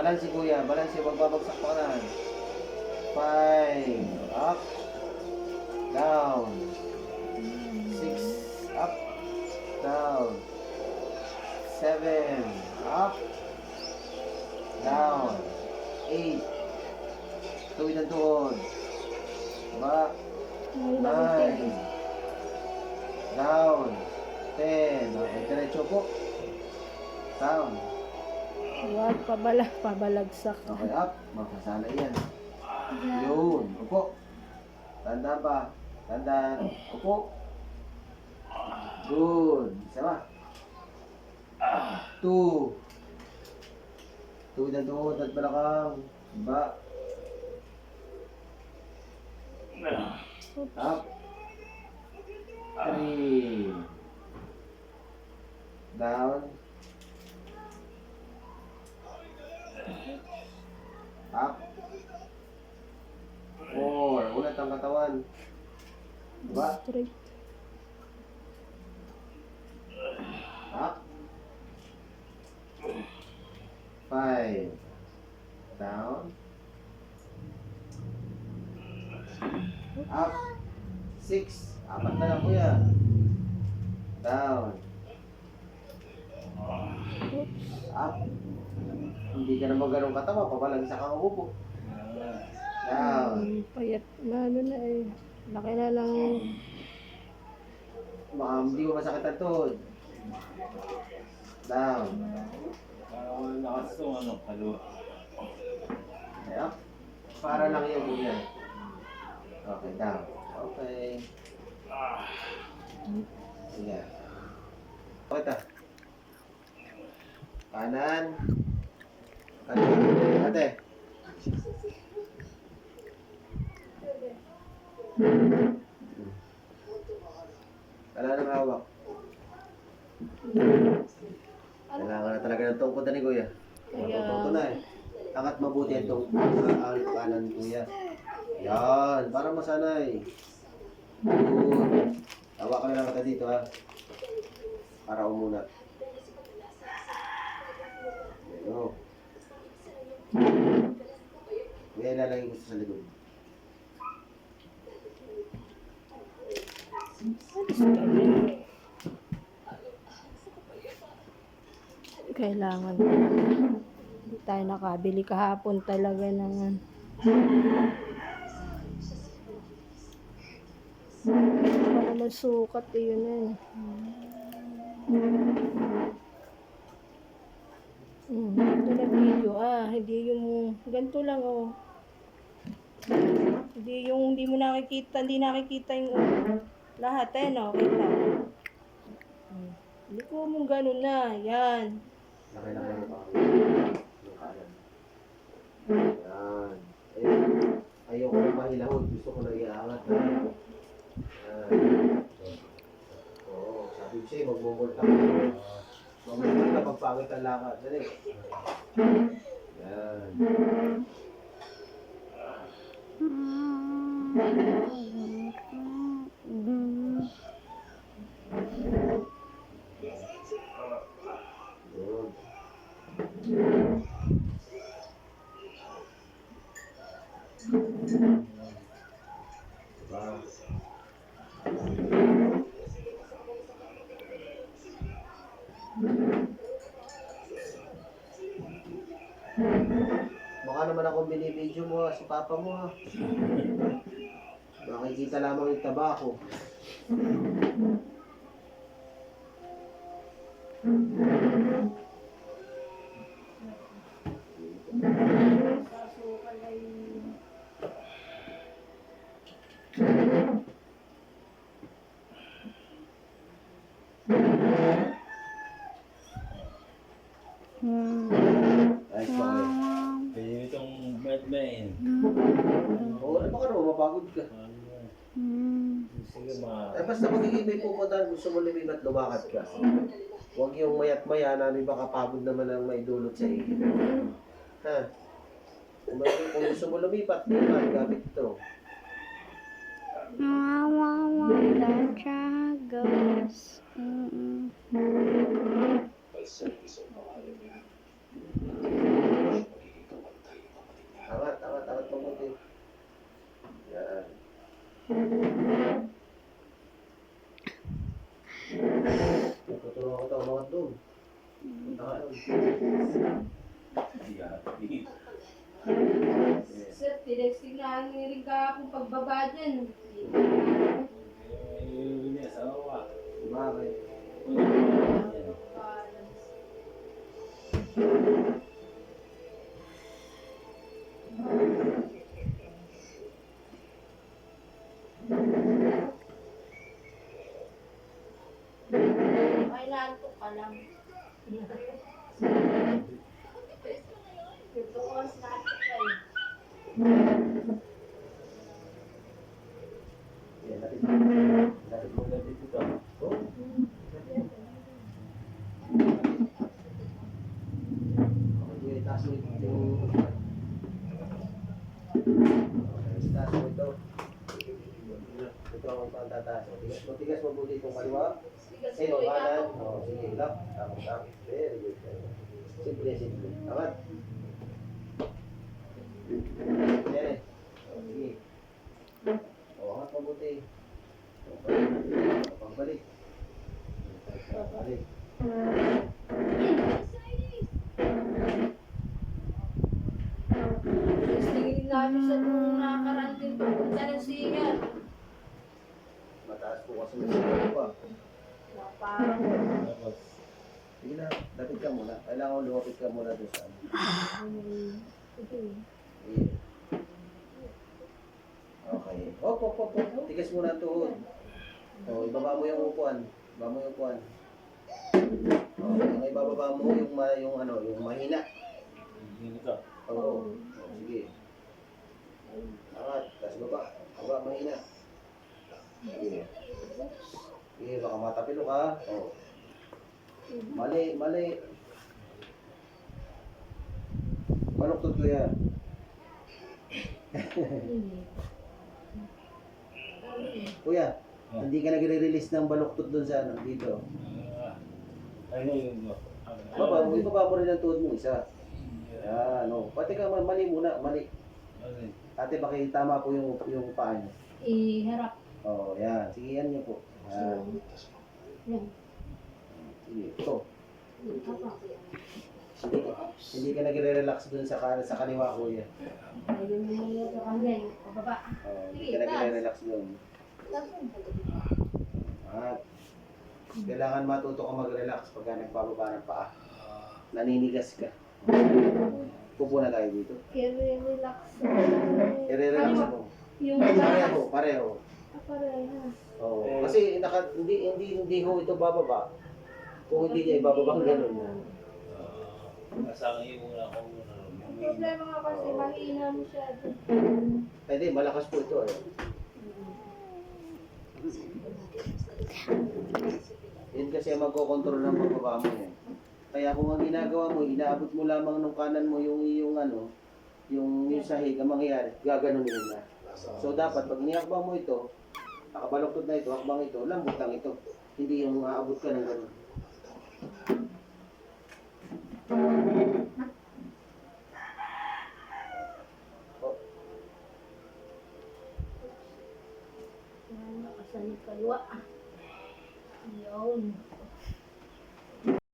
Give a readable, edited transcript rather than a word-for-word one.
Balance kuya, balance, magbabagsak pa kanan. 5, up, down. 6, up, down. 7, up, down. 8, tuwid ang tuhod. Ba, 9, down. 10, okay, diretso po. Down. Huwag pabalagsak. Okay, up. Makasala yan. Yun. Upo. Tandaan pa. Tandaan. Upo. Good. Isa pa. 2. Tuwid ang tuhod at balakang. Ba. Up. 3. Down. Up. 4. Ulat ang katawan. Diba? Straight. Up. 5. Down. Up. 6. Apat na lang kuya. Down. Up. Hindi ka naman ganun katawa. Pabalagsak ang upo. Down. Payat na ano na eh. Laki na lang. Baka hindi mo masakit ang tuhod. Down. Lakas itong ano, kaliwa. Okay, up. Para lang yan kuya. Okay, down. Okay. Sige. Okay ta. Kanan. Kanan. Ate. Wala nang hawak. Kailangan na talaga ng tungkod na ni kuya. Matututo na eh. Angat mabuti ang tungkod. Kanan kuya. Yan. Para masanay. Good. Hawak ka na lang kita dito ha. Para umunat. Yo. Ngayon lalagay ko sa likod. Kailangan. Hindi tayo nakabili kahapon talaga ng para masukat eh, yun eh. Ito na video hindi yung ganito lang oh. Hindi mo nakikita, hindi nakikita yung lahat no, kita. Hindi ko mong ganun na, yan. Laki-laki mo pa. Yung kanan. Yan. Ayoko na mahilahod. Gusto ko na iaangat. Yan. Oo. Sabi ko siya, magmumulta ka. Magmumulta pag pangit ang lakad. Dali. Yan. Yun. Diba? Baka naman akong binibidyo mo si papa mo Makikita lamang yung tabako. Ayos ba kayo? Kaya itong Batman. Oo, baka naman mapagod ka. Sige ma. Basta magiging may pupuntahan, gusto mo lumipat, lumakad ka. Huwag yung mayat-maya na may baka pagod naman ang may dulot sa iyo. Ha? Kung gusto mo lumipat, gamit ito. The struggles. Tutulungan ko ito, umangat doon. Punta ka doon. Sir, tinexting na rin ka kung pagbaba dyan. Hindi, asawa. Bakit? Ay, nantok ka lang. Ito ko, nantok ka eh. Yan, lapit mo. Lapit mo. Lapit ito. Oh. Okay, itaas mo yung... Okay, itaas mo ito. Ito ang pantataas. Matigas mabuti itong kaliwa. Bigas Sino, mo, kanan? ikaw. Oo, sige, lock. Tama. Very good. Simple, simple. Angat. Yan eh. Oo, sige. Oo, angat mabuti. Pagbalik. Pagbalik. Tingin namin siya nung nakaraan din pupunta ng singer. Mataas po kasi may siguro pa. Parang Tapos, Sige na, lapit ka muna. Kailangan lumapit ka muna doon sa ano. Yeah. Okay. Op. Tigas muna ang tuhod. O, ibaba mo yung upuan. Ibaba mo yung upuan. O, yung ibababa mo yung, yung mahina. hindi ito. Oo. O, sige. Angat. Tapos baba. Baba, mahina. Sige. Sige, baka matapilo ka. O. Mali. Baluktot ko yan. Kuya, hindi ka nagre-release ng baluktot doon sa ano, dito. Ano yun? Ibaba mo rin ang tuhod mo, isa. Yan, no. Pati ka, mali muna, mali. Ate, tama po yung paa niyo. iharap. Oh, yan. Sige, yan niyo po. Yan. Yan. Sige, ito. Hindi ka nagre-relax doon sa kaliwa, kuya. Ayun yung kanya, yung pababa. Oh, hindi ka nagre-relax doon. At, kailangan matuto ka mag-relax pagka nagpababa ng paa. Naninigas ka. Pupo na tayo dito. Kire-relax. I-relax mo. Yung Pareho. parehas. Oh, kasi hindi ho ito bababa. Kung hindi niya ibababa ang ganun. Nasa akin yung una ko. Ang problema nga kasi mahina masyado. Hindi, malakas po ito eh. Yan kasi ang magkocontrol ng pagbaba mo yan. Kaya kung ang ginagawa mo, inaabot mo lamang ng kanan mo yung sahig, ang mangyayari, gaganunin na. So dapat, pag niyakbang mo ito, nakabaluktot na ito, hakbang ito, lambot lang ito. Hindi yung aabot ka ng ganun.